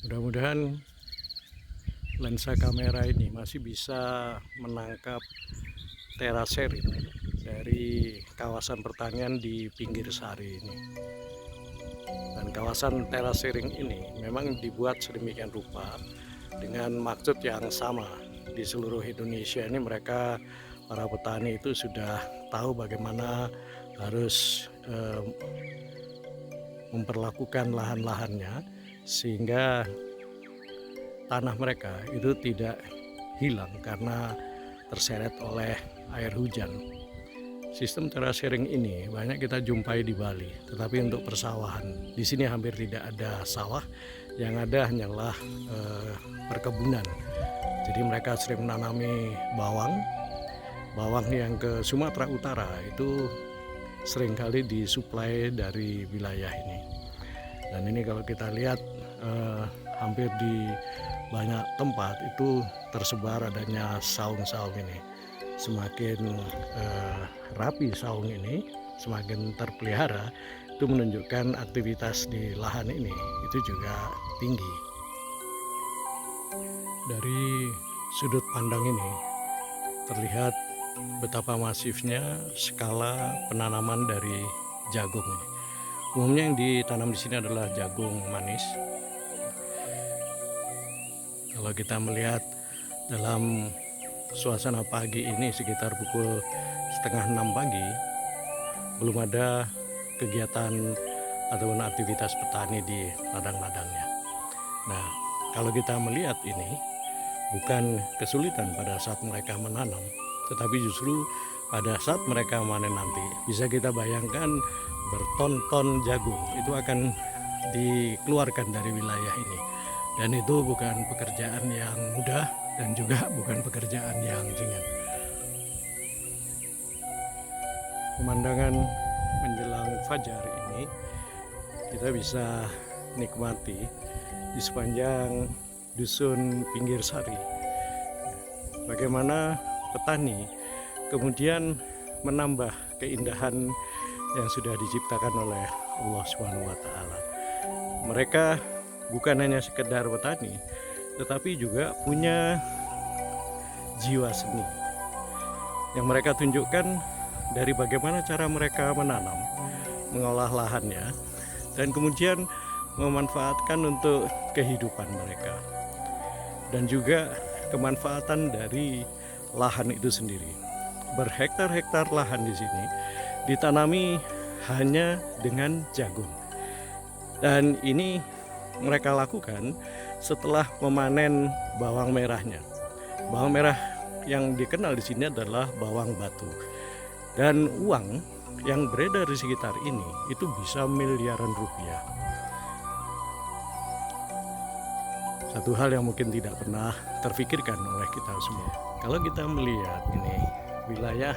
Mudah-mudahan lensa kamera ini masih bisa menangkap terasering dari kawasan pertanian di pinggir sari ini. Dan kawasan terasering ini memang dibuat sedemikian rupa dengan maksud yang sama. Di seluruh Indonesia ini mereka, para petani itu sudah tahu bagaimana harus memperlakukan lahan-lahannya sehingga tanah mereka itu tidak hilang karena terseret oleh air hujan. Sistem terasering ini banyak kita jumpai di Bali, tetapi untuk persawahan di sini hampir tidak ada sawah, yang ada hanyalah perkebunan. Jadi mereka sering menanami bawang yang ke Sumatera Utara itu seringkali disuplai dari wilayah ini. Dan ini kalau kita lihat hampir di banyak tempat itu tersebar adanya saung-saung ini. Semakin rapi saung ini, semakin terpelihara, itu menunjukkan aktivitas di lahan ini itu juga tinggi. Dari sudut pandang ini terlihat betapa masifnya skala penanaman dari jagung ini. Umumnya yang ditanam di sini adalah jagung manis. Kalau kita melihat dalam suasana pagi ini sekitar pukul 5:30 pagi, belum ada kegiatan ataupun aktivitas petani di ladang-ladangnya. Nah, kalau kita melihat ini bukan kesulitan pada saat mereka menanam, tetapi justru pada saat mereka manen nanti, bisa kita bayangkan berton-ton jagung itu akan dikeluarkan dari wilayah ini. Dan itu bukan pekerjaan yang mudah dan juga bukan pekerjaan yang ringan. Pemandangan menjelang fajar ini kita bisa nikmati di sepanjang dusun pinggir sari. Bagaimana petani kemudian menambah keindahan yang sudah diciptakan oleh Allah Subhanahu wa taala. Mereka bukan hanya sekedar petani, tetapi juga punya jiwa seni yang mereka tunjukkan dari bagaimana cara mereka menanam, mengolah lahannya, dan kemudian memanfaatkan untuk kehidupan mereka, dan juga kemanfaatan dari lahan itu sendiri. Berhektar-hektar lahan di sini ditanami hanya dengan jagung, dan ini mereka lakukan setelah memanen bawang merahnya. Bawang merah yang dikenal di sini adalah bawang batu. Dan uang yang beredar di sekitar ini itu bisa miliaran rupiah. Satu hal yang mungkin tidak pernah terfikirkan oleh kita semua. Kalau kita melihat ini wilayah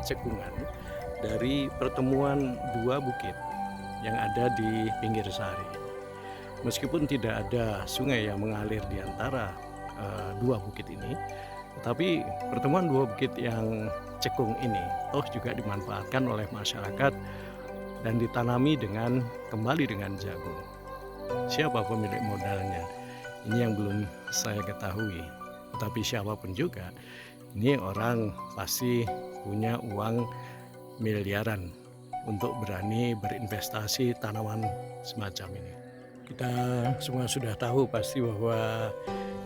cekungan dari pertemuan dua bukit yang ada di pinggir sari. Meskipun tidak ada sungai yang mengalir di antara dua bukit ini, tetapi pertemuan dua bukit yang cekung ini juga dimanfaatkan oleh masyarakat dan ditanami kembali dengan jagung. Siapa pemilik modalnya? Ini yang belum saya ketahui. Tetapi siapapun juga, ini orang pasti punya uang miliaran untuk berani berinvestasi tanaman semacam ini. Kita semua sudah tahu pasti bahwa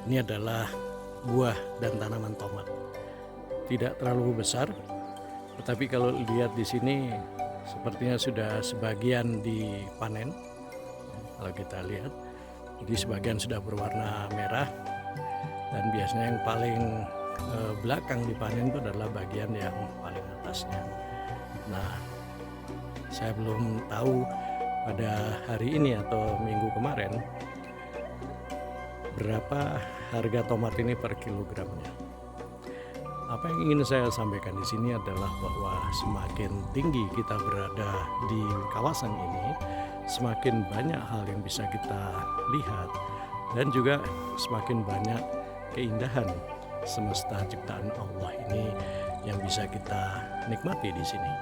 ini adalah buah dan tanaman tomat. Tidak terlalu besar, tetapi kalau lihat di sini sepertinya sudah sebagian dipanen. Kalau kita lihat, jadi sebagian sudah berwarna merah, dan biasanya yang paling belakang dipanen itu adalah bagian yang paling atasnya. Nah, saya belum tahu pada hari ini atau minggu kemarin berapa harga tomat ini per kilogramnya. Apa yang ingin saya sampaikan di sini adalah bahwa semakin tinggi kita berada di kawasan ini, semakin banyak hal yang bisa kita lihat, dan juga semakin banyak keindahan semesta ciptaan Allah ini yang bisa kita nikmati di sini.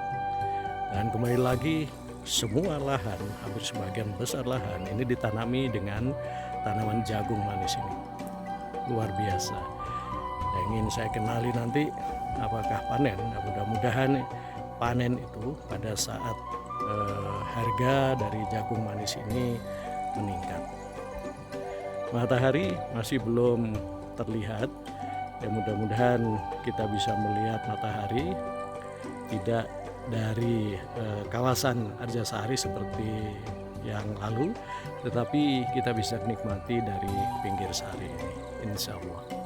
Dan kembali lagi, semua lahan, hampir sebagian besar lahan ini ditanami dengan tanaman jagung manis ini. Luar biasa. Yang ingin saya kenali nanti apakah panen. Nah, mudah-mudahan panen itu pada saat harga dari jagung manis ini meningkat. Matahari masih belum terlihat. Ya, mudah-mudahan kita bisa melihat matahari tidak dari kawasan Arjasari seperti yang lalu, tetapi kita bisa nikmati dari pinggir sari ini, insya Allah.